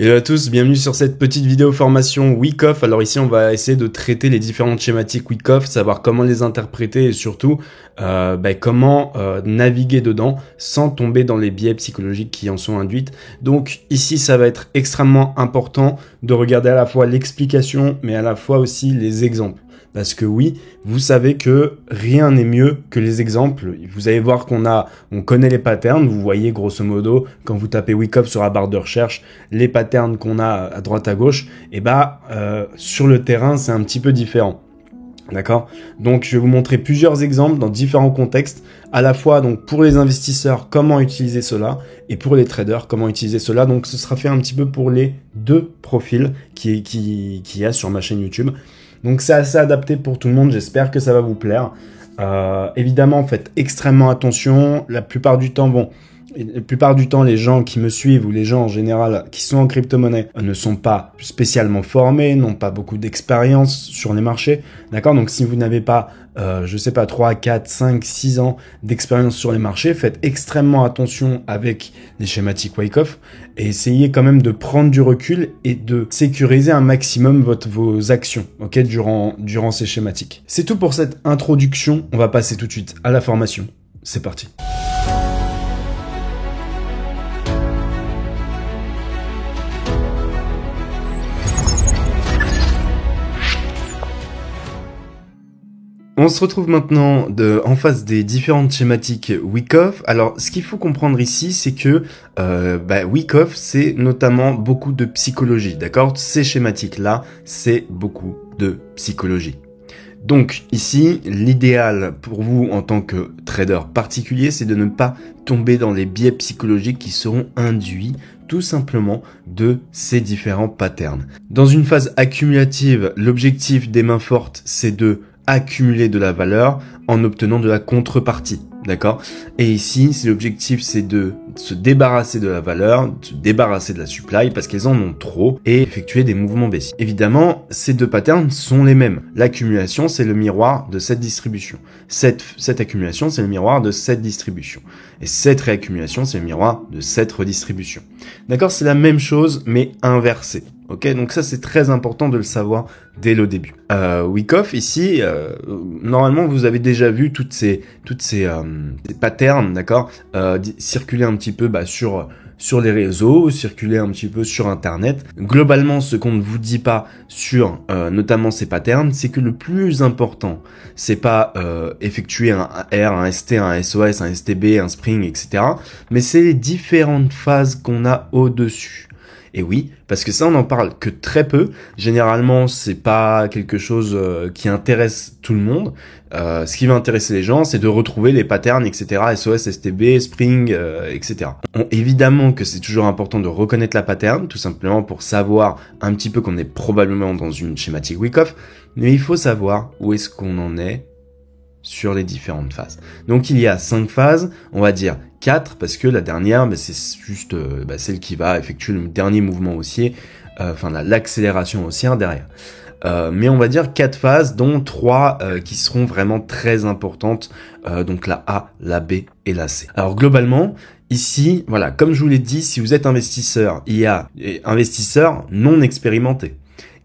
Hello à tous, bienvenue sur cette petite vidéo formation Wyckoff. Alors ici on va essayer de traiter les différentes schématiques Wyckoff, savoir comment les interpréter et surtout comment naviguer dedans sans tomber dans les biais psychologiques qui en sont induites. Donc ici ça va être extrêmement important de regarder à la fois l'explication mais à la fois aussi les exemples. Parce que oui, vous savez que rien n'est mieux que les exemples. Vous allez voir on connaît les patterns. Vous voyez grosso modo, quand vous tapez Wyckoff sur la barre de recherche, les patterns qu'on a à droite à gauche, et sur le terrain, c'est un petit peu différent. D'accord? Donc, je vais vous montrer plusieurs exemples dans différents contextes, à la fois donc pour les investisseurs, comment utiliser cela, et pour les traders, comment utiliser cela. Donc, ce sera fait un petit peu pour les deux profils qu'il y a sur ma chaîne YouTube. Donc c'est assez adapté pour tout le monde, j'espère que ça va vous plaire. Évidemment, faites extrêmement attention. La plupart du temps, les gens qui me suivent ou les gens en général qui sont en crypto-monnaie ne sont pas spécialement formés, n'ont pas beaucoup d'expérience sur les marchés. D'accord? Donc si vous n'avez pas, 3, 4, 5, 6 ans d'expérience sur les marchés, faites extrêmement attention avec les schématiques Wyckoff et essayez quand même de prendre du recul et de sécuriser un maximum vos actions, ok, durant ces schématiques. C'est tout pour cette introduction. On va passer tout de suite à la formation. C'est parti. On se retrouve maintenant en face des différentes schématiques Wyckoff. Alors, ce qu'il faut comprendre ici, c'est que Wyckoff, c'est notamment beaucoup de psychologie, d'accord? Ces schématiques-là, c'est beaucoup de psychologie. Donc, ici, l'idéal pour vous en tant que trader particulier, c'est de ne pas tomber dans les biais psychologiques qui seront induits tout simplement de ces différents patterns. Dans une phase accumulative, l'objectif des mains fortes, c'est de accumuler de la valeur en obtenant de la contrepartie, d'accord? Et ici, l'objectif, c'est de se débarrasser de la valeur, de se débarrasser de la supply parce qu'elles en ont trop et effectuer des mouvements baissiers. Évidemment, ces deux patterns sont les mêmes. L'accumulation, c'est le miroir de cette distribution. Cette accumulation, c'est le miroir de cette distribution. Et cette réaccumulation, c'est le miroir de cette redistribution. D'accord? C'est la même chose, mais inversée. Ok, donc ça c'est très important de le savoir dès le début. Wyckoff ici, normalement vous avez déjà vu toutes ces patterns, d'accord, circuler un petit peu sur les réseaux, circuler un petit peu sur Internet. Globalement, ce qu'on ne vous dit pas sur notamment ces patterns, c'est que le plus important, c'est pas effectuer un R, un ST, un SOS, un STB, un Spring, etc. Mais c'est les différentes phases qu'on a au-dessus. Et oui, parce que ça, on n'en parle que très peu. Généralement, c'est pas quelque chose qui intéresse tout le monde. Ce qui va intéresser les gens, c'est de retrouver les patterns, etc. SOS, STB, Spring, etc. Évidemment que c'est toujours important de reconnaître la pattern, tout simplement pour savoir un petit peu qu'on est probablement dans une schématique Wyckoff. Mais il faut savoir où est-ce qu'on en est sur les différentes phases. Donc il y a 5 phases, on va dire 4 parce que la dernière, c'est juste celle qui va effectuer le dernier mouvement haussier, l'accélération haussière derrière. Mais on va dire 4 phases, dont 3 qui seront vraiment très importantes, donc la A, la B et la C. Alors globalement, ici, voilà, comme je vous l'ai dit, si vous êtes investisseur, il y a investisseur non expérimenté.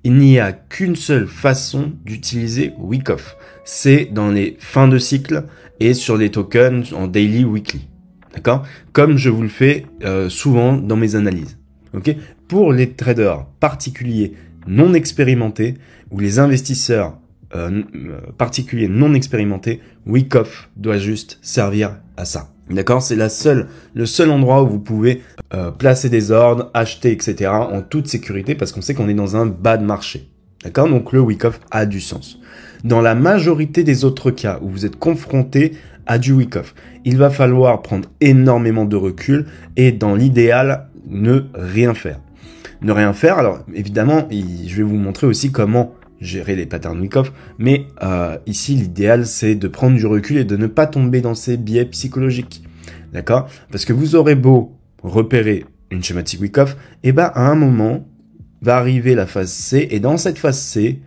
Il n'y a qu'une seule façon d'utiliser Wyckoff. C'est dans les fins de cycle et sur les tokens en daily, weekly. D'accord? Comme je vous le fais souvent dans mes analyses. Ok? Pour les traders particuliers non expérimentés ou les investisseurs particuliers non expérimentés, Wyckoff doit juste servir à ça. D'accord? C'est le seul endroit où vous pouvez placer des ordres, acheter, etc. en toute sécurité parce qu'on sait qu'on est dans un bas de marché. D'accord? Donc le Wyckoff a du sens. Dans la majorité des autres cas où vous êtes confronté à du Wyckoff, il va falloir prendre énormément de recul et dans l'idéal, ne rien faire. Ne rien faire, alors évidemment, je vais vous montrer aussi comment gérer les patterns Wyckoff, mais ici l'idéal c'est de prendre du recul et de ne pas tomber dans ces biais psychologiques. D'accord? Parce que vous aurez beau repérer une schématique Wyckoff, à un moment va arriver la phase C et dans cette phase C,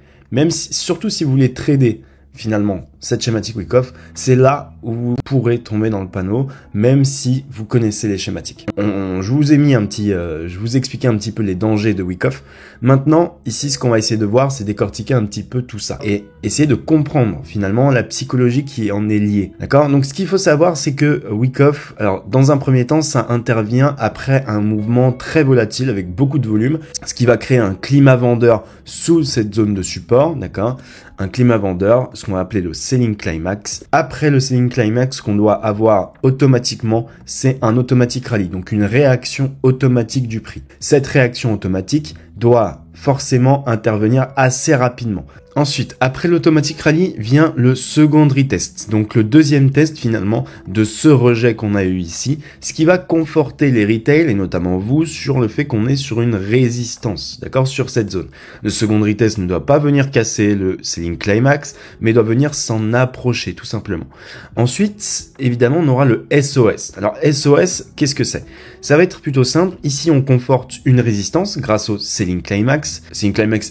surtout si vous voulez trader finalement cette schématique Wyckoff, c'est là où vous pourrez tomber dans le panneau, même si vous connaissez les schématiques. Je vous ai mis je vous ai expliqué un petit peu les dangers de Wyckoff. Maintenant, ici, ce qu'on va essayer de voir, c'est décortiquer un petit peu tout ça et essayer de comprendre finalement la psychologie qui en est liée. D'accord? Donc, ce qu'il faut savoir, c'est que Wyckoff, alors dans un premier temps, ça intervient après un mouvement très volatile avec beaucoup de volume, ce qui va créer un climat vendeur sous cette zone de support, d'accord? Un climat vendeur, ce qu'on va appeler le selling climax. Après le selling climax, ce qu'on doit avoir automatiquement, c'est un automatic rally, donc une réaction automatique du prix. Cette réaction automatique doit forcément intervenir assez rapidement. Ensuite, après l'automatic rally, vient le secondary test, donc le deuxième test finalement de ce rejet qu'on a eu ici, ce qui va conforter les retails et notamment vous sur le fait qu'on est sur une résistance, d'accord, sur cette zone. Le secondary test ne doit pas venir casser le selling climax, mais doit venir s'en approcher tout simplement. Ensuite, évidemment, on aura le SOS. Alors SOS, qu'est-ce que c'est? Ça va être plutôt simple. Ici, on conforte une résistance grâce au selling climax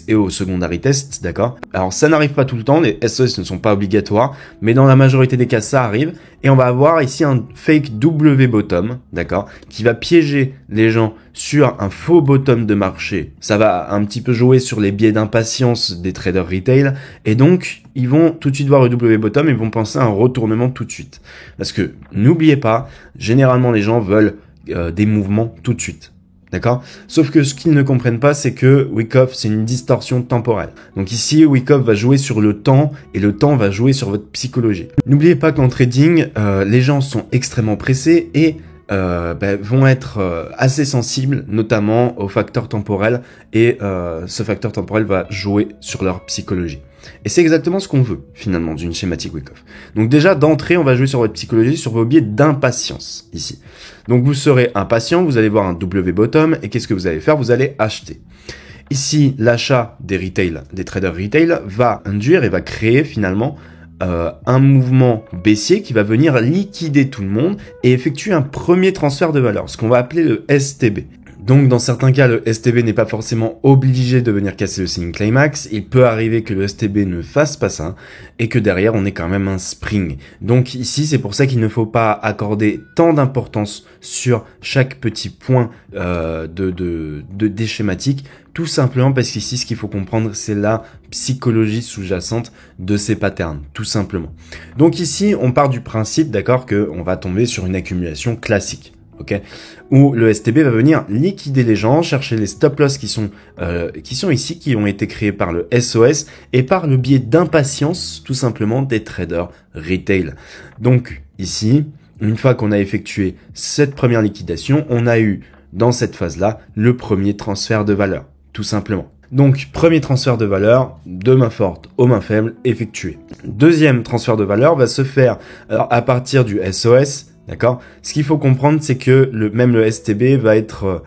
et au secondary test, d'accord? Alors ça n'arrive pas tout le temps, les SOS ne sont pas obligatoires, mais dans la majorité des cas ça arrive, et on va avoir ici un fake W bottom, d'accord, qui va piéger les gens sur un faux bottom de marché. Ça va un petit peu jouer sur les biais d'impatience des traders retail, et donc ils vont tout de suite voir le W bottom et vont penser à un retournement tout de suite. Parce que n'oubliez pas, généralement les gens veulent des mouvements tout de suite. D'accord? Sauf que ce qu'ils ne comprennent pas, c'est que Wyckoff, c'est une distorsion temporelle. Donc ici, Wyckoff va jouer sur le temps et le temps va jouer sur votre psychologie. N'oubliez pas qu'en trading, les gens sont extrêmement pressés et vont être assez sensibles, notamment au facteur temporel, et ce facteur temporel va jouer sur leur psychologie. Et c'est exactement ce qu'on veut, finalement, d'une schématique Wyckoff. Donc déjà, d'entrée, on va jouer sur votre psychologie, sur vos biais d'impatience, ici. Donc vous serez impatient, vous allez voir un W bottom, et qu'est-ce que vous allez faire? Vous allez acheter. Ici, l'achat des traders retail, va induire et va créer, finalement, un mouvement baissier qui va venir liquider tout le monde et effectuer un premier transfert de valeur, ce qu'on va appeler le STB. Donc dans certains cas, le STB n'est pas forcément obligé de venir casser le selling climax. Il peut arriver que le STB ne fasse pas ça et que derrière on ait quand même un spring. Donc ici, c'est pour ça qu'il ne faut pas accorder tant d'importance sur chaque petit point des schématiques. Tout simplement parce qu'ici, ce qu'il faut comprendre, c'est la psychologie sous-jacente de ces patterns, tout simplement. Donc ici, on part du principe, d'accord, que on va tomber sur une accumulation classique. Ok, où le STB va venir liquider les gens, chercher les stop loss qui sont ici, qui ont été créés par le SOS et par le biais d'impatience, tout simplement, des traders retail. Donc ici, une fois qu'on a effectué cette première liquidation, on a eu dans cette phase-là le premier transfert de valeur, tout simplement. Donc, premier transfert de valeur de main forte aux mains faibles effectué. Deuxième transfert de valeur va se faire à partir du SOS. D'accord? Ce qu'il faut comprendre, c'est que même le STB va être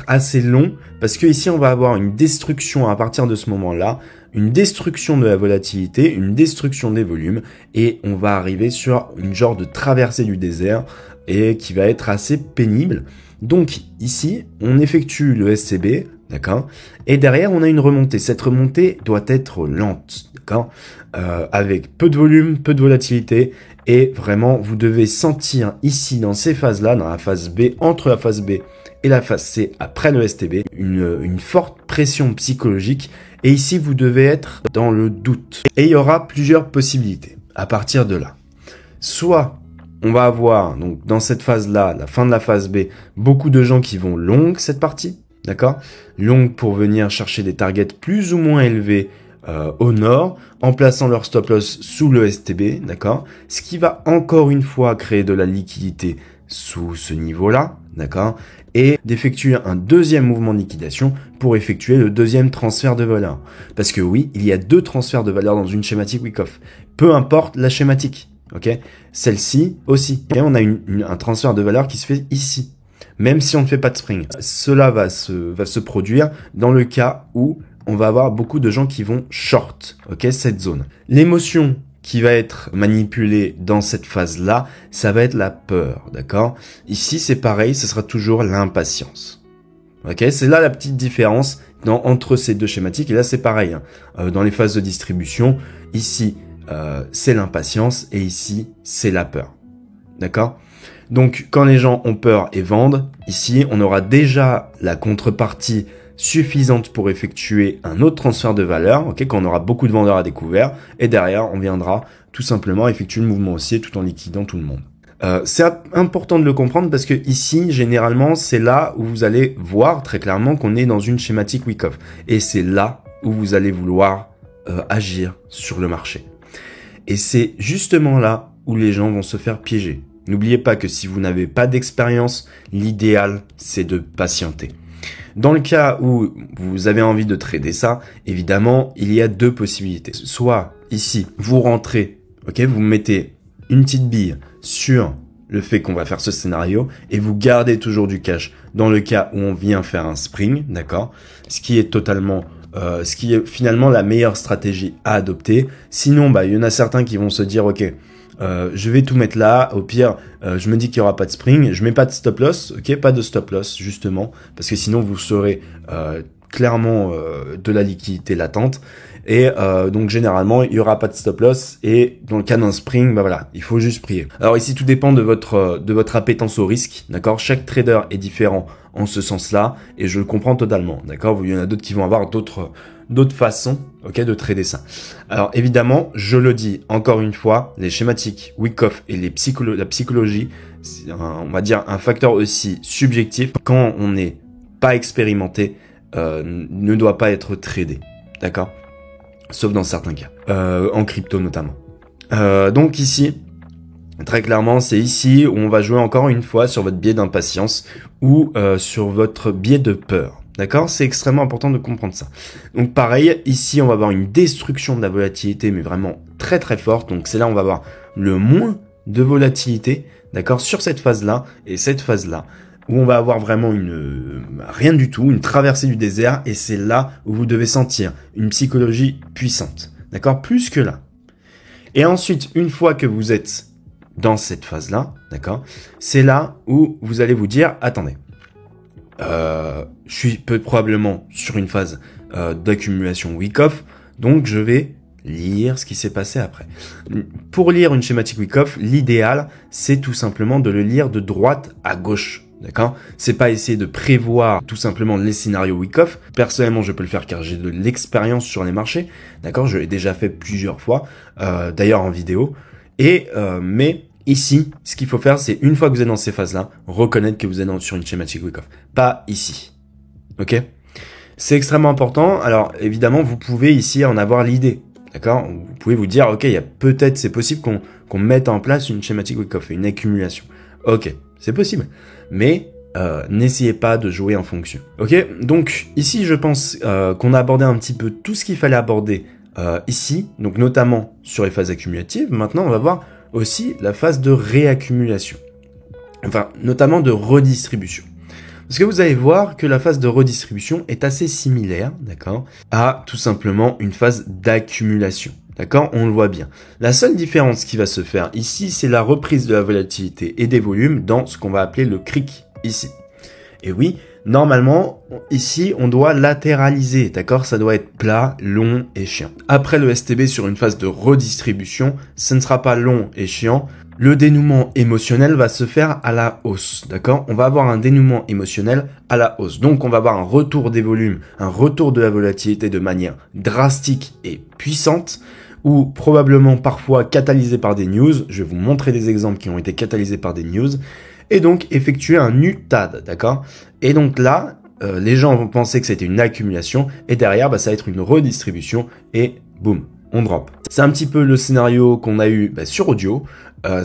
assez long parce que ici, on va avoir une destruction à partir de ce moment-là, une destruction de la volatilité, une destruction des volumes et on va arriver sur une genre de traversée du désert et qui va être assez pénible. Donc ici, on effectue le STB, d'accord? Et derrière, on a une remontée. Cette remontée doit être lente, d'accord? Avec peu de volume, peu de volatilité. Et vraiment, vous devez sentir ici, dans ces phases-là, dans la phase B, entre la phase B et la phase C, après le STB, une forte pression psychologique. Et ici, vous devez être dans le doute. Et il y aura plusieurs possibilités à partir de là. Soit on va avoir, donc dans cette phase-là, la fin de la phase B, beaucoup de gens qui vont long cette partie, d'accord? Long pour venir chercher des targets plus ou moins élevés au nord, en plaçant leur stop loss sous le STB, d'accord? Ce qui va encore une fois créer de la liquidité sous ce niveau-là, d'accord? Et d'effectuer un deuxième mouvement de liquidation pour effectuer le deuxième transfert de valeur. Parce que oui, il y a deux transferts de valeur dans une schématique Wyckoff. Peu importe la schématique, ok? Celle-ci aussi. Et on a un transfert de valeur qui se fait ici. Même si on ne fait pas de spring. Cela va se produire dans le cas où on va avoir beaucoup de gens qui vont short, ok, cette zone. L'émotion qui va être manipulée dans cette phase-là, ça va être la peur, d'accord? Ici, c'est pareil, ce sera toujours l'impatience. Ok, c'est là la petite différence entre ces deux schématiques. Et là, c'est pareil. Dans les phases de distribution, ici, c'est l'impatience et ici, c'est la peur. D'accord? Donc, quand les gens ont peur et vendent, ici, on aura déjà la contrepartie suffisante pour effectuer un autre transfert de valeur, ok, quand on aura beaucoup de vendeurs à découvert, et derrière, on viendra tout simplement effectuer le mouvement haussier tout en liquidant tout le monde. C'est important de le comprendre parce que ici, généralement, c'est là où vous allez voir très clairement qu'on est dans une schématique Wyckoff. Et c'est là où vous allez vouloir agir sur le marché. Et c'est justement là où les gens vont se faire piéger. N'oubliez pas que si vous n'avez pas d'expérience, l'idéal, c'est de patienter. Dans le cas où vous avez envie de trader ça, évidemment, il y a deux possibilités. Soit ici, vous rentrez, ok, vous mettez une petite bille sur le fait qu'on va faire ce scénario et vous gardez toujours du cash dans le cas où on vient faire un spring, d'accord? Ce qui est finalement la meilleure stratégie à adopter. Sinon, il y en a certains qui vont se dire, ok, je vais tout mettre là. Au pire, je me dis qu'il y aura pas de spring, je mets pas de stop loss, ok, pas de stop loss justement, parce que sinon vous serez clairement de la liquidité latente. Et donc généralement il y aura pas de stop loss et dans le cas d'un spring, voilà, il faut juste prier. Alors ici tout dépend de votre appétence au risque, d'accord? Chaque trader est différent en ce sens-là et je le comprends totalement, d'accord? Il y en a d'autres qui vont avoir d'autres façons, ok, de trader ça. Alors évidemment, je le dis encore une fois, les schématiques Wyckoff et la psychologie, on va dire un facteur aussi subjectif quand on n'est pas expérimenté, ne doit pas être tradé, d'accord? Sauf dans certains cas, en crypto notamment. Donc ici, très clairement, c'est ici où on va jouer encore une fois sur votre biais d'impatience ou sur votre biais de peur. D'accord? C'est extrêmement important de comprendre ça. Donc pareil, ici on va avoir une destruction de la volatilité, mais vraiment très très forte. Donc c'est là où on va avoir le moins de volatilité, d'accord, sur cette phase-là et cette phase-là, où on va avoir vraiment rien du tout, une traversée du désert, et c'est là où vous devez sentir une psychologie puissante, d'accord, plus que là. Et ensuite, une fois que vous êtes dans cette phase-là, d'accord, c'est là où vous allez vous dire, attendez, je suis probablement sur une phase d'accumulation Wyckoff, donc je vais lire ce qui s'est passé après. Pour lire une schématique Wyckoff, l'idéal, c'est tout simplement de le lire de droite à gauche. D'accord? C'est pas essayer de prévoir tout simplement les scénarios Wyckoff. Personnellement, je peux le faire car j'ai de l'expérience sur les marchés. D'accord? Je l'ai déjà fait plusieurs fois, d'ailleurs en vidéo. Mais ici, ce qu'il faut faire, c'est une fois que vous êtes dans ces phases-là, reconnaître que vous êtes sur une schématique Wyckoff. Pas ici. Ok? C'est extrêmement important. Alors, évidemment, vous pouvez ici en avoir l'idée. D'accord? Vous pouvez vous dire, ok, c'est possible qu'on mette en place une schématique Wyckoff et une accumulation. Ok, c'est possible. Mais n'essayez pas de jouer en fonction. Ok? Donc, ici, je pense qu'on a abordé un petit peu tout ce qu'il fallait aborder ici, donc notamment sur les phases accumulatives. Maintenant, on va voir aussi la phase de réaccumulation. Enfin, notamment de redistribution. Parce que vous allez voir que la phase de redistribution est assez similaire, d'accord, à tout simplement une phase d'accumulation. D'accord? On le voit bien. La seule différence qui va se faire ici, c'est la reprise de la volatilité et des volumes dans ce qu'on va appeler le cric ici. Et oui, normalement, ici, on doit latéraliser, d'accord? Ça doit être plat, long et chiant. Après le STB sur une phase de redistribution, ce ne sera pas long et chiant. Le dénouement émotionnel va se faire à la hausse, d'accord? On va avoir un dénouement émotionnel à la hausse. Donc, on va avoir un retour des volumes, un retour de la volatilité de manière drastique et puissante, ou probablement parfois catalysé par des news. Je vais vous montrer des exemples qui ont été catalysés par des news. Et donc, effectuer un UTAD, d'accord? Et donc là, les gens vont penser que c'était une accumulation, et derrière, ça va être une redistribution, et boum, on drop. C'est un petit peu le scénario qu'on a eu sur audio.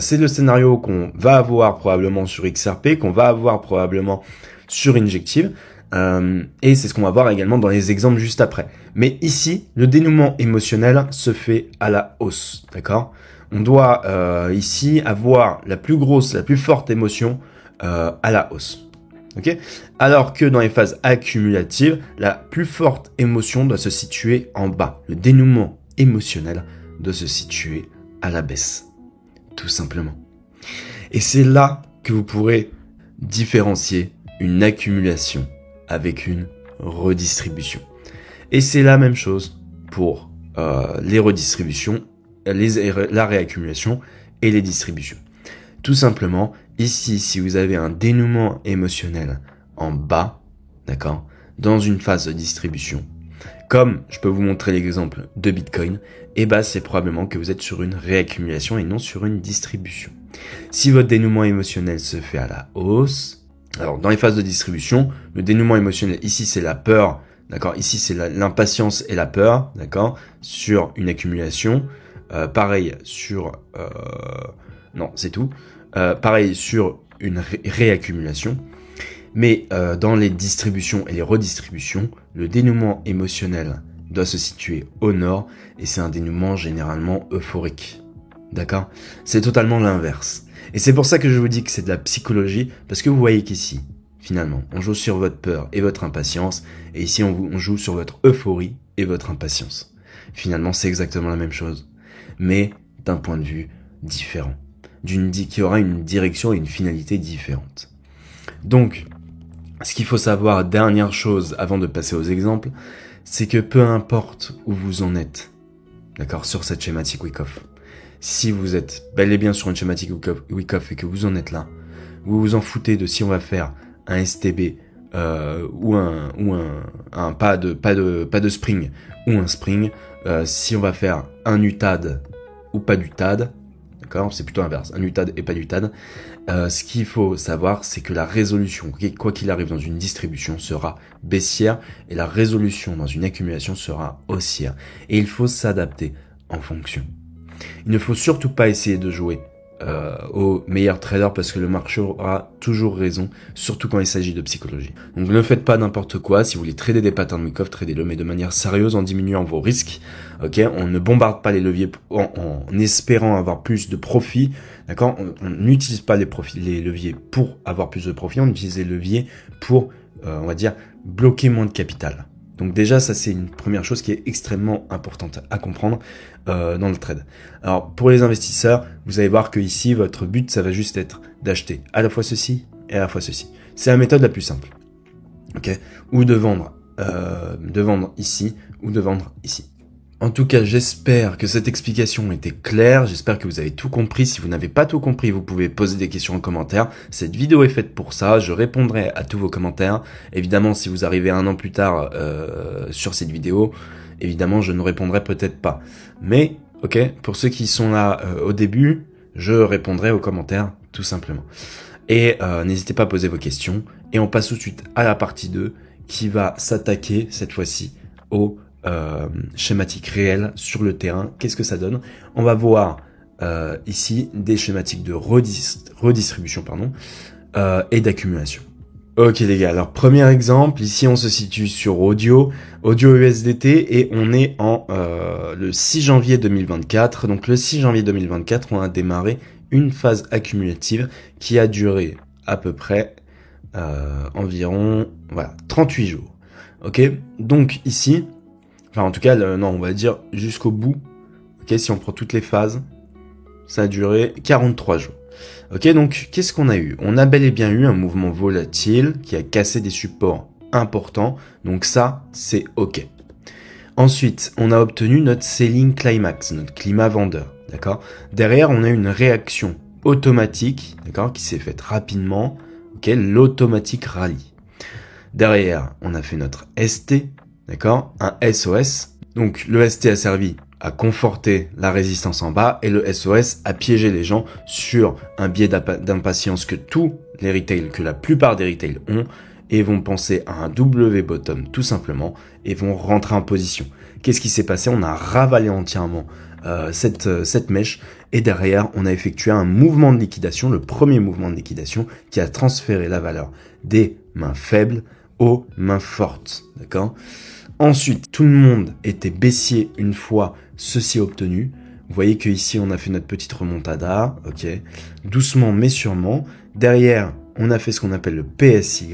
C'est le scénario qu'on va avoir probablement sur XRP, qu'on va avoir probablement sur Injective, et c'est ce qu'on va voir également dans les exemples juste après. Mais ici, le dénouement émotionnel se fait à la hausse, d'accord? On doit ici avoir la plus grosse, la plus forte émotion à la hausse. Okay, alors que dans les phases accumulatives, la plus forte émotion doit se situer en bas. Le dénouement émotionnel doit se situer à la baisse. Tout simplement. Et c'est là que vous pourrez différencier une accumulation avec une redistribution. Et c'est la même chose pour les redistributions la réaccumulation et les distributions. Tout simplement, ici, si vous avez un dénouement émotionnel en bas, d'accord, dans une phase de distribution, comme je peux vous montrer l'exemple de Bitcoin, et bah c'est probablement que vous êtes sur une réaccumulation et non sur une distribution. Si votre dénouement émotionnel se fait à la hausse, alors dans les phases de distribution, le dénouement émotionnel ici c'est la peur, d'accord, ici c'est l'impatience et la peur, d'accord, sur une accumulation, pareil sur non c'est tout, pareil sur une réaccumulation. Mais dans les distributions et les redistributions, le dénouement émotionnel doit se situer au nord et c'est un dénouement généralement euphorique. D'accord ? C'est totalement l'inverse. Et c'est pour ça que je vous dis que c'est de la psychologie, parce que vous voyez qu'ici, finalement, on joue sur votre peur et votre impatience, et ici on joue sur votre euphorie et votre impatience. Finalement, c'est exactement la même chose, mais d'un point de vue différent, qui aura une direction et une finalité différente. Donc, ce qu'il faut savoir, dernière chose avant de passer aux exemples, c'est que peu importe où vous en êtes, d'accord, sur cette schématique Wyckoff, si vous êtes bel et bien sur une schématique Wyckoff et que vous en êtes là, vous vous en foutez de si on va faire un STB ou un pas de spring ou un spring, si on va faire un UTAD ou pas d'UTAD, d'accord, c'est plutôt inverse, un UTAD et pas d'UTAD. Ce qu'il faut savoir, c'est que la résolution, quoi qu'il arrive dans une distribution, sera baissière et la résolution dans une accumulation sera haussière. Et il faut s'adapter en fonction. Il ne faut surtout pas essayer de jouer au meilleur trader parce que le marché aura toujours raison, surtout quand il s'agit de psychologie. Donc ne faites pas n'importe quoi. Si vous voulez trader des patterns Wyckoff, tradez-le, mais de manière sérieuse en diminuant vos risques. Ok, on ne bombarde pas les leviers en espérant avoir plus de profit. D'accord, on n'utilise pas les leviers pour avoir plus de profit. On utilise les leviers pour, on va dire, bloquer moins de capital. Donc déjà, ça c'est une première chose qui est extrêmement importante à comprendre dans le trade. Alors pour les investisseurs, vous allez voir que ici, votre but, ça va juste être d'acheter à la fois ceci et à la fois ceci. C'est la méthode la plus simple. Ok, ou de vendre ici ou de vendre ici. En tout cas, j'espère que cette explication était claire, j'espère que vous avez tout compris. Si vous n'avez pas tout compris, vous pouvez poser des questions en commentaire. Cette vidéo est faite pour ça, je répondrai à tous vos commentaires. Évidemment, si vous arrivez 1 an plus tard sur cette vidéo, évidemment, je ne répondrai peut-être pas. Mais, ok, pour ceux qui sont là au début, je répondrai aux commentaires, tout simplement. Et n'hésitez pas à poser vos questions. Et on passe tout de suite à la partie 2, qui va s'attaquer, cette fois-ci, aux schématiques réelles sur le terrain. Qu'est-ce que ça donne? On va voir ici des schématiques de redistribution et d'accumulation. Ok les gars, alors premier exemple, ici on se situe sur audio USDT et on est en le 6 janvier 2024. Donc le 6 janvier 2024, on a démarré une phase accumulative qui a duré à peu près environ 38 jours. Ok, donc ici, enfin en tout cas, non, on va dire jusqu'au bout. Ok, si on prend toutes les phases, ça a duré 43 jours. Ok, donc qu'est-ce qu'on a eu? On a bel et bien eu un mouvement volatile qui a cassé des supports importants. Donc ça, c'est ok. Ensuite, on a obtenu notre selling climax, notre climat vendeur. D'accord. Derrière, on a une réaction automatique, d'accord, qui s'est faite rapidement. Ok, l'automatique rallye. Derrière, on a fait notre ST, d'accord, un SOS. Donc le ST a servi à conforter la résistance en bas et le SOS a piégé les gens sur un biais d'impatience que la plupart des retails ont et vont penser à un W bottom tout simplement et vont rentrer en position. Qu'est-ce qui s'est passé? On a ravalé entièrement cette mèche et derrière on a effectué un mouvement de liquidation, le premier mouvement de liquidation qui a transféré la valeur des mains faibles aux mains fortes, d'accord? Ensuite, tout le monde était baissier une fois ceci obtenu. Vous voyez que ici on a fait notre petite remontada, ok, doucement mais sûrement. Derrière, on a fait ce qu'on appelle le PSY.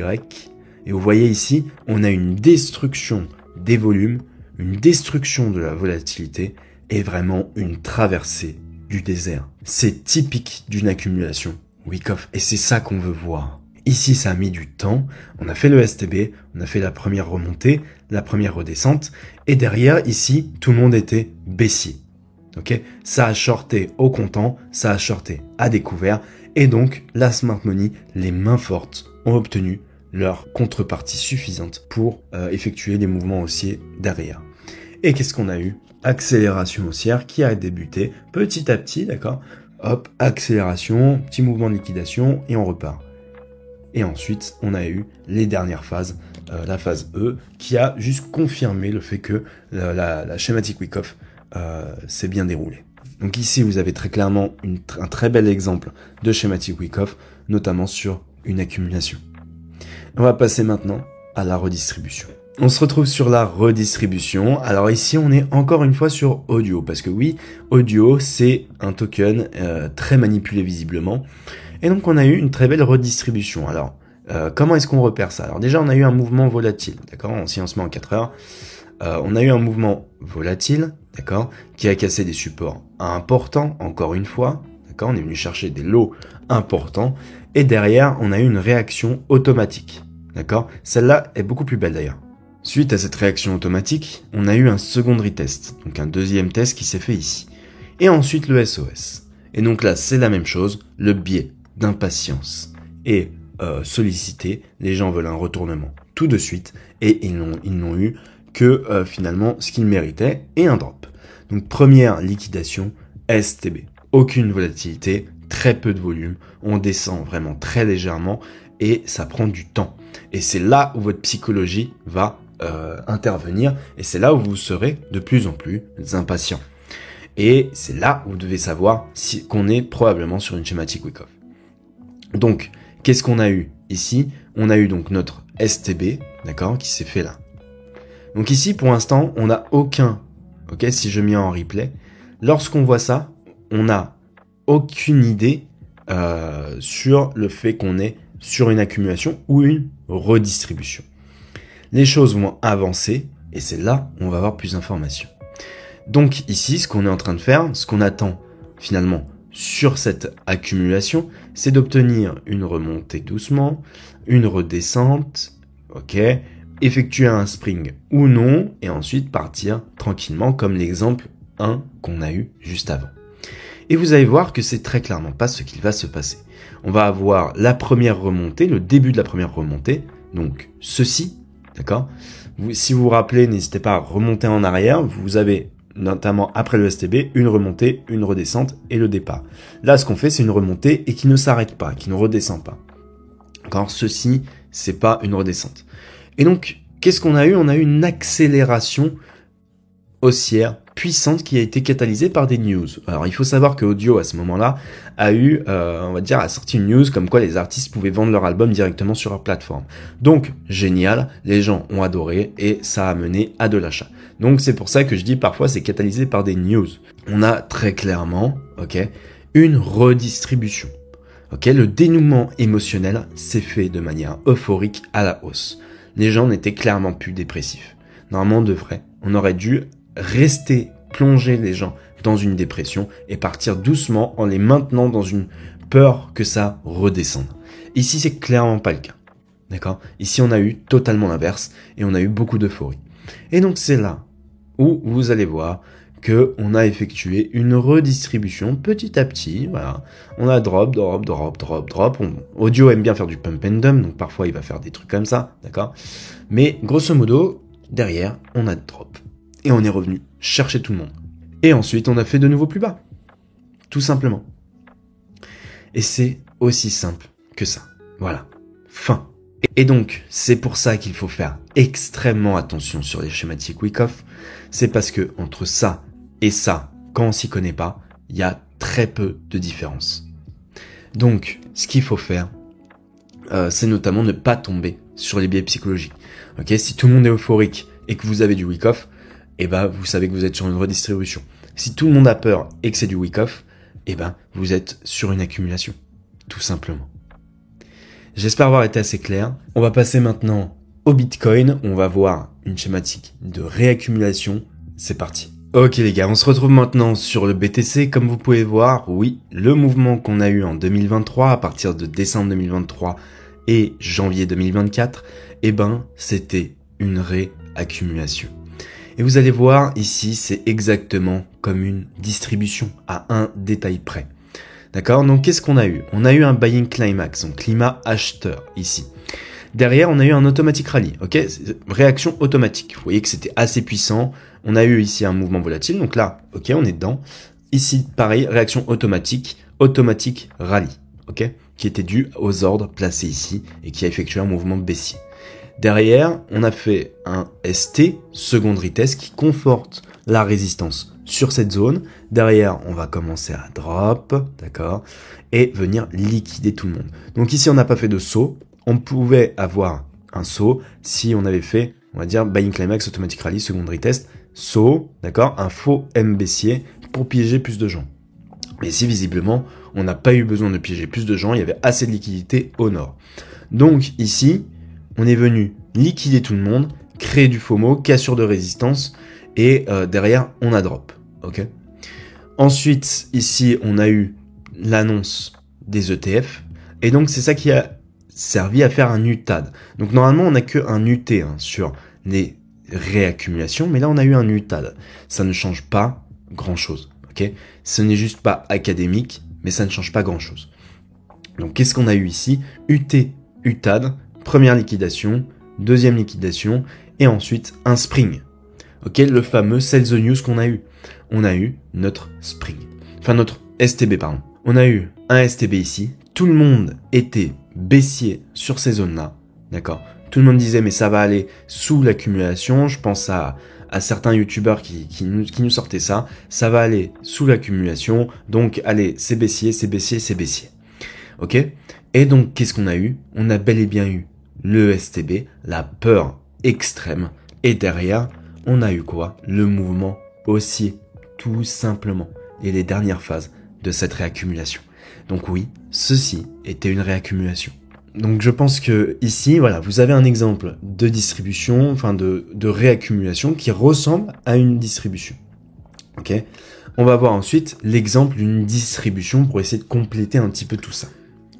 Et vous voyez ici, on a une destruction des volumes, une destruction de la volatilité et vraiment une traversée du désert. C'est typique d'une accumulation Wyckoff et c'est ça qu'on veut voir. Ici, ça a mis du temps. On a fait le STB, on a fait la première remontée, la première redescente. Et derrière, ici, tout le monde était baissier. Ok, ça a shorté au comptant, ça a shorté à découvert, et donc la smart money, les mains fortes, ont obtenu leur contrepartie suffisante pour effectuer les mouvements haussiers derrière. Et qu'est-ce qu'on a eu? Accélération haussière qui a débuté petit à petit, d'accord? Hop, accélération, petit mouvement de liquidation, et on repart. Et ensuite, on a eu les dernières phases, la phase E, qui a juste confirmé le fait que la schématique Wyckoff s'est bien déroulée. Donc ici, vous avez très clairement un très bel exemple de schématique Wyckoff, notamment sur une accumulation. On va passer maintenant à la redistribution. On se retrouve sur la redistribution. Alors ici, on est encore une fois sur Audio, parce que oui, Audio, c'est un token très manipulé visiblement. Et donc, on a eu une très belle redistribution. Alors, comment est-ce qu'on repère ça? Alors déjà, on a eu un mouvement volatile, d'accord? Si on se met en 4 heures, on a eu un mouvement volatile, d'accord, qui a cassé des supports importants, encore une fois, d'accord? On est venu chercher des lots importants. Et derrière, on a eu une réaction automatique, d'accord? Celle-là est beaucoup plus belle d'ailleurs. Suite à cette réaction automatique, on a eu un secondary test, donc un deuxième test qui s'est fait ici. Et ensuite le SOS. Et donc là, c'est la même chose, le biais d'impatience est sollicité, les gens veulent un retournement tout de suite, et ils n'ont eu que finalement ce qu'ils méritaient, et un drop. Donc première liquidation, STB. Aucune volatilité, très peu de volume, on descend vraiment très légèrement, et ça prend du temps. Et c'est là où votre psychologie va intervenir, et c'est là où vous serez de plus en plus impatient. Et c'est là où vous devez savoir qu'on est probablement sur une schématique Wyckoff. Donc, qu'est-ce qu'on a eu ici? On a eu donc notre STB, d'accord, qui s'est fait là. Donc ici, pour l'instant, on n'a aucun, ok, si je mets en replay, lorsqu'on voit ça, on n'a aucune idée sur le fait qu'on est sur une accumulation ou une redistribution. Les choses vont avancer, et c'est là où on va avoir plus d'informations. Donc ici, ce qu'on est en train de faire, ce qu'on attend finalement sur cette accumulation, c'est d'obtenir une remontée doucement, une redescente, ok, effectuer un spring ou non, et ensuite partir tranquillement, comme l'exemple 1 qu'on a eu juste avant. Et vous allez voir que c'est très clairement pas ce qu'il va se passer. On va avoir la première remontée, le début de la première remontée, donc ceci, d'accord? Si vous vous rappelez, n'hésitez pas à remonter en arrière, vous avez notamment après le STB, une remontée, une redescente et le départ. Là, ce qu'on fait, c'est une remontée et qui ne s'arrête pas, qui ne redescend pas. Quand ceci, c'est pas une redescente. Et donc, qu'est-ce qu'on a eu? On a eu une accélération haussière puissante qui a été catalysée par des news. Alors, il faut savoir que Audio, à ce moment-là, a eu, on va dire, a sorti une news comme quoi les artistes pouvaient vendre leur album directement sur leur plateforme. Donc, génial, les gens ont adoré et ça a mené à de l'achat. Donc, c'est pour ça que je dis parfois c'est catalysé par des news. On a très clairement, ok, une redistribution. Ok, le dénouement émotionnel s'est fait de manière euphorique à la hausse. Les gens n'étaient clairement plus dépressifs. Normalement, de vrai, on aurait dû rester plonger les gens dans une dépression et partir doucement en les maintenant dans une peur que ça redescende. Ici, c'est clairement pas le cas. D'accord? Ici, on a eu totalement l'inverse et on a eu beaucoup d'euphorie. Et donc, c'est là où vous allez voir que on a effectué une redistribution petit à petit. Voilà. On a drop. Audio aime bien faire du pump and dump, donc parfois il va faire des trucs comme ça, d'accord? Mais grosso modo, derrière, on a drop. Et on est revenu chercher tout le monde. Et ensuite, on a fait de nouveau plus bas. Tout simplement. Et c'est aussi simple que ça. Voilà. Fin. Et donc, c'est pour ça qu'il faut faire extrêmement attention sur les schématiques Wyckoff. C'est parce que entre ça et ça, quand on s'y connaît pas, il y a très peu de différence. Donc, ce qu'il faut faire, c'est notamment ne pas tomber sur les biais psychologiques. Ok, si tout le monde est euphorique et que vous avez du Wyckoff, eh ben, vous savez que vous êtes sur une redistribution. Si tout le monde a peur et que c'est du Wyckoff, eh ben, vous êtes sur une accumulation. Tout simplement. J'espère avoir été assez clair. On va passer maintenant au Bitcoin. On va voir une schématique de réaccumulation. C'est parti. Ok les gars, on se retrouve maintenant sur le BTC. Comme vous pouvez voir, oui, le mouvement qu'on a eu en 2023, à partir de décembre 2023 et janvier 2024, eh ben, c'était une réaccumulation. Et vous allez voir ici, c'est exactement comme une distribution à un détail près. D'accord? Donc qu'est-ce qu'on a eu? On a eu un buying climax, donc climat acheteur ici. Derrière, on a eu un automatic rally, ok? Réaction automatique. Vous voyez que c'était assez puissant. On a eu ici un mouvement volatile, donc là, ok, on est dedans. Ici, pareil, réaction automatique, automatic rally, ok? Qui était dû aux ordres placés ici et qui a effectué un mouvement baissier. Derrière, on a fait un ST, secondary test, qui conforte la résistance sur cette zone. Derrière, on va commencer à drop, d'accord, et venir liquider tout le monde. Donc ici, on n'a pas fait de saut. On pouvait avoir un saut si on avait fait, on va dire, buying climax, automatic rally, secondary test, saut, d'accord, un faux M baissier pour piéger plus de gens. Mais ici, visiblement, on n'a pas eu besoin de piéger plus de gens, il y avait assez de liquidité au nord. Donc ici, on est venu liquider tout le monde, créer du FOMO, cassure de résistance, et derrière, on a drop. Ok. Ensuite, ici, on a eu l'annonce des ETF, et donc c'est ça qui a servi à faire un UTAD. Donc normalement, on n'a qu'un UT sur les réaccumulations, mais là, on a eu un UTAD. Ça ne change pas grand-chose. Ok. Ce n'est juste pas académique, mais ça ne change pas grand-chose. Donc qu'est-ce qu'on a eu ici? UT, UTAD, première liquidation, deuxième liquidation, et ensuite un spring. Ok, le fameux sell the news qu'on a eu. On a eu notre spring. Enfin, notre STB, pardon. On a eu un STB ici. Tout le monde était baissier sur ces zones-là. D'accord? Tout le monde disait, mais ça va aller sous l'accumulation. Je pense à certains youtubeurs qui nous sortaient ça. Ça va aller sous l'accumulation. Donc, allez, c'est baissier, c'est baissier, c'est baissier. Ok? Et donc, qu'est-ce qu'on a eu? On a bel et bien eu le STB, la peur extrême. Et derrière, on a eu quoi? Le mouvement haussier, tout simplement. Et les dernières phases de cette réaccumulation. Donc oui, ceci était une réaccumulation. Donc je pense que ici, voilà, vous avez un exemple de distribution, enfin de réaccumulation qui ressemble à une distribution. Ok? On va voir ensuite l'exemple d'une distribution pour essayer de compléter un petit peu tout ça.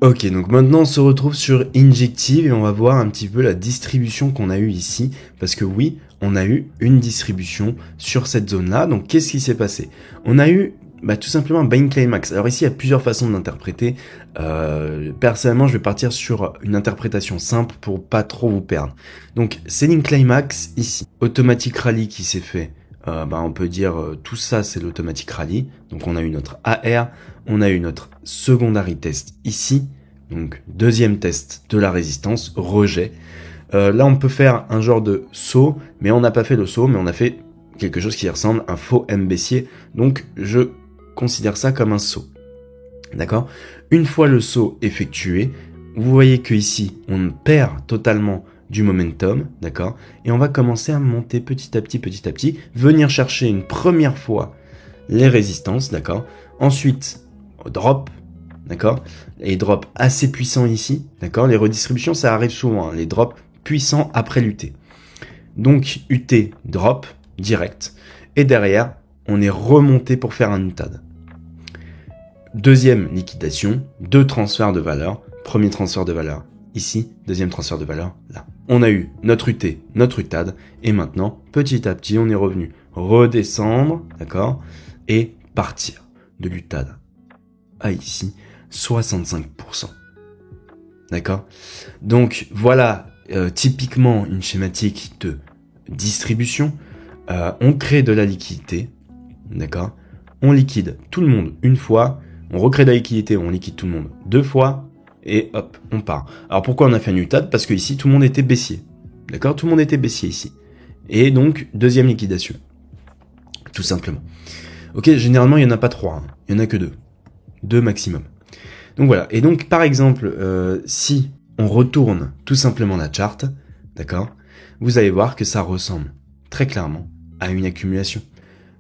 Ok, donc maintenant on se retrouve sur Injective et on va voir un petit peu la distribution qu'on a eue ici. Parce que oui, on a eu une distribution sur cette zone-là. Donc qu'est-ce qui s'est passé? On a eu tout simplement un buying climax. Alors ici, il y a plusieurs façons de l'interpréter. Personnellement, je vais partir sur une interprétation simple pour pas trop vous perdre. Donc selling climax ici, automatic rally qui s'est fait. On peut dire tout ça c'est l'automatic rally. Donc on a eu notre AR, on a eu notre secondary test ici. Donc deuxième test de la résistance, rejet. Là on peut faire un genre de saut, mais on n'a pas fait le saut, mais on a fait quelque chose qui ressemble à un faux M baissier. Donc je considère ça comme un saut. D'accord? Une fois le saut effectué, vous voyez que ici on perd totalement du momentum, d'accord? Et on va commencer à monter petit à petit, venir chercher une première fois les résistances, d'accord? Ensuite, drop, d'accord? Les drops assez puissants ici, d'accord? Les redistributions, ça arrive souvent, les drops puissants après l'UT. Donc, UT, drop, direct. Et derrière, on est remonté pour faire un UTAD. Deuxième liquidation, deux transferts de valeur. Premier transfert de valeur ici, deuxième transfert de valeur là. On a eu notre UT, notre UTAD, et maintenant, petit à petit, on est revenu redescendre, d'accord, et partir de l'UTAD à ici, 65%. D'accord? Donc, voilà, typiquement une schématique de distribution. On crée de la liquidité, d'accord? On liquide tout le monde une fois, on recrée de la liquidité, on liquide tout le monde deux fois, et hop, on part. Alors pourquoi on a fait un UTAD? Parce que ici, tout le monde était baissier. D'accord? Tout le monde était baissier ici. Et donc, deuxième liquidation. Tout simplement. Ok, généralement, il n'y en a pas trois. Il n'y en a que deux. Deux maximum. Donc voilà. Et donc, par exemple, si on retourne tout simplement la charte, d'accord? Vous allez voir que ça ressemble très clairement à une accumulation.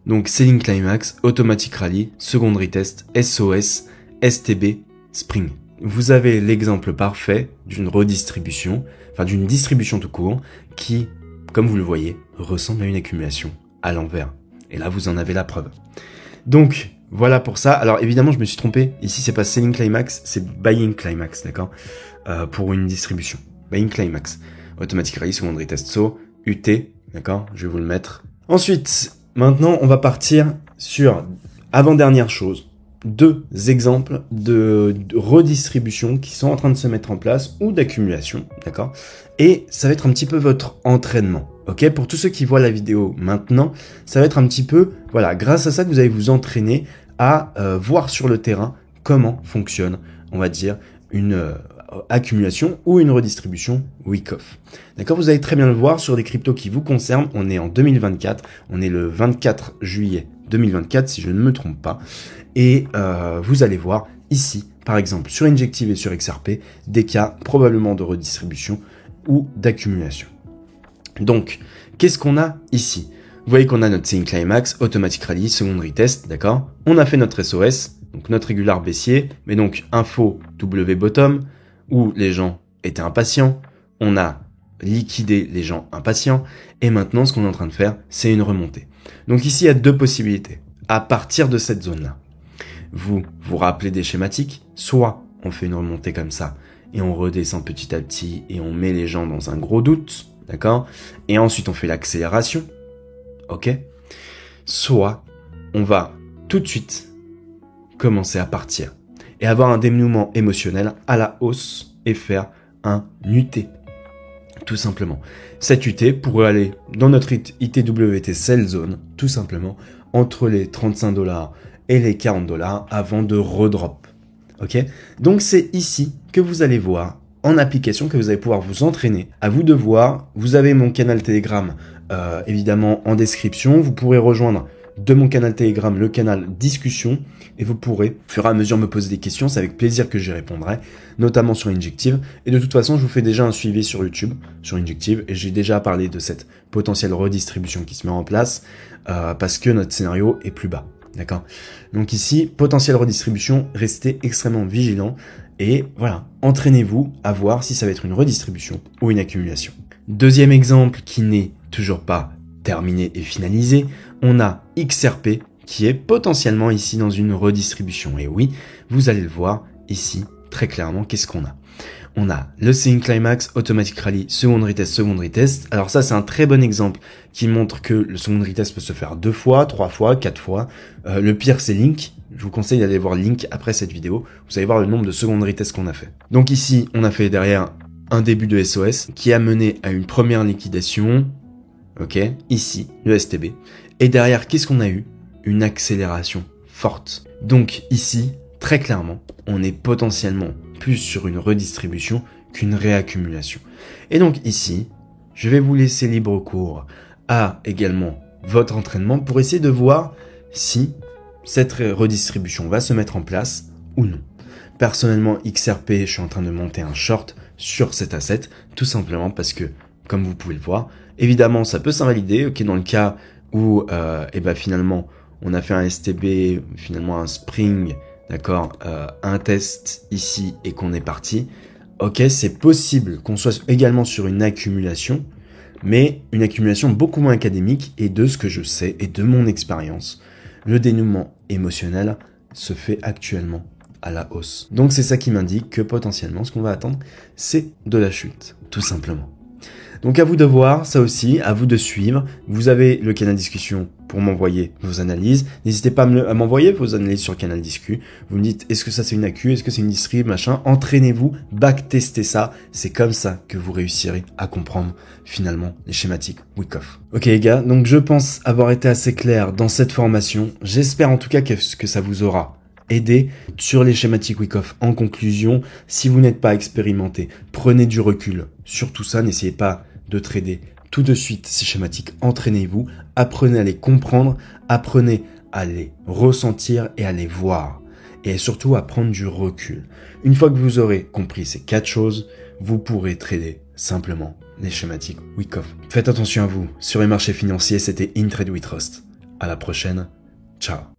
Donc, selling climax, automatic rally, secondary test, SOS, STB, spring. Vous avez l'exemple parfait d'une redistribution, enfin d'une distribution tout court, qui, comme vous le voyez, ressemble à une accumulation à l'envers. Et là, vous en avez la preuve. Donc, voilà pour ça. Alors évidemment, je me suis trompé. Ici, c'est pas selling climax, c'est buying climax, d'accord? Pour une distribution. Buying climax. Automatic rally, secondary test, saut, UT, d'accord? Je vais vous le mettre Ensuite, maintenant, on va partir sur, avant-dernière chose, 2 exemples de redistribution qui sont en train de se mettre en place ou d'accumulation, d'accord? Et ça va être un petit peu votre entraînement, ok? Pour tous ceux qui voient la vidéo maintenant, ça va être un petit peu, voilà, grâce à ça que vous allez vous entraîner à voir sur le terrain comment fonctionne, on va dire, une accumulation ou une redistribution Wyckoff. D'accord, vous allez très bien le voir sur des cryptos qui vous concernent. On est en 2024, on est le 24 juillet 2024 si je ne me trompe pas. Et vous allez voir ici, par exemple, sur Injective et sur XRP, des cas probablement de redistribution ou d'accumulation. Donc, qu'est-ce qu'on a ici? Vous voyez qu'on a notre Selling Climax, Automatic Rally, Secondary Test, d'accord? On a fait notre SOS, donc notre régular baissier, mais donc info W bottom, où les gens étaient impatients, on a liquidé les gens impatients, et maintenant ce qu'on est en train de faire, c'est une remontée. Donc ici, il y a 2 possibilités. À partir de cette zone-là, vous vous rappelez des schématiques, soit on fait une remontée comme ça, et on redescend petit à petit, et on met les gens dans un gros doute, d'accord? Et ensuite on fait l'accélération, ok? Soit on va tout de suite commencer à partir et avoir un dénouement émotionnel à la hausse et faire un UT. Tout simplement. Cette UT pourrait aller dans notre ITWT Sell Zone, tout simplement, entre les 35 $ et les 40 $ avant de redrop. Ok? Donc c'est ici que vous allez voir en application, que vous allez pouvoir vous entraîner. À vous de voir. Vous avez mon canal Telegram, évidemment, en description. Vous pourrez rejoindre de mon canal Telegram, le canal discussion, et vous pourrez, au fur et à mesure, me poser des questions. C'est avec plaisir que j'y répondrai, notamment sur Injective. Et de toute façon, je vous fais déjà un suivi sur YouTube, sur Injective, et j'ai déjà parlé de cette potentielle redistribution qui se met en place, parce que notre scénario est plus bas. D'accord? Donc ici, potentielle redistribution, restez extrêmement vigilant, et voilà, entraînez-vous à voir si ça va être une redistribution ou une accumulation. Deuxième exemple qui n'est toujours pas terminé et finalisé, on a XRP qui est potentiellement ici dans une redistribution. Et oui, vous allez le voir ici très clairement, qu'est-ce qu'on a? On a le Selling Climax, Automatic Rally, Secondary Test, Secondary Test. Alors ça, c'est un très bon exemple qui montre que le Secondary Test peut se faire 2 fois, 3 fois, 4 fois. Le pire, c'est Link. Je vous conseille d'aller voir Link après cette vidéo. Vous allez voir le nombre de Secondary Tests qu'on a fait. Donc ici, on a fait derrière un début de SOS qui a mené à une première liquidation. Ok, ici, le STB. Et derrière, qu'est-ce qu'on a eu? Une accélération forte. Donc ici, très clairement, on est potentiellement plus sur une redistribution qu'une réaccumulation. Et donc ici, je vais vous laisser libre cours à également votre entraînement pour essayer de voir si cette redistribution va se mettre en place ou non. Personnellement, XRP, je suis en train de monter un short sur cet asset, tout simplement parce que, comme vous pouvez le voir, évidemment, ça peut s'invalider, ok, dans le cas où, finalement, on a fait un STB, finalement un Spring, d'accord, un test ici et qu'on est parti. Ok, c'est possible qu'on soit également sur une accumulation, mais une accumulation beaucoup moins académique, et de ce que je sais et de mon expérience, le dénouement émotionnel se fait actuellement à la hausse. Donc c'est ça qui m'indique que potentiellement ce qu'on va attendre, c'est de la chute, tout simplement. Donc à vous de voir, ça aussi, à vous de suivre. Vous avez le canal discussion pour m'envoyer vos analyses. N'hésitez pas à m'envoyer vos analyses sur le canal discu. Vous me dites, est-ce que ça c'est une accu, est-ce que c'est une distrib, machin. Entraînez-vous, backtestez ça. C'est comme ça que vous réussirez à comprendre finalement les schématiques Wyckoff. Ok les gars, donc je pense avoir été assez clair dans cette formation. J'espère en tout cas que ça vous aura aidé sur les schématiques Wyckoff. En conclusion, si vous n'êtes pas expérimenté, prenez du recul sur tout ça, n'essayez pas de trader tout de suite ces schématiques, entraînez-vous, apprenez à les comprendre, apprenez à les ressentir et à les voir, et surtout à prendre du recul. Une fois que vous aurez compris ces 4 choses, vous pourrez trader simplement les schématiques Wyckoff. Faites attention à vous, sur les marchés financiers, c'était InTrade We Trust. À la prochaine, ciao.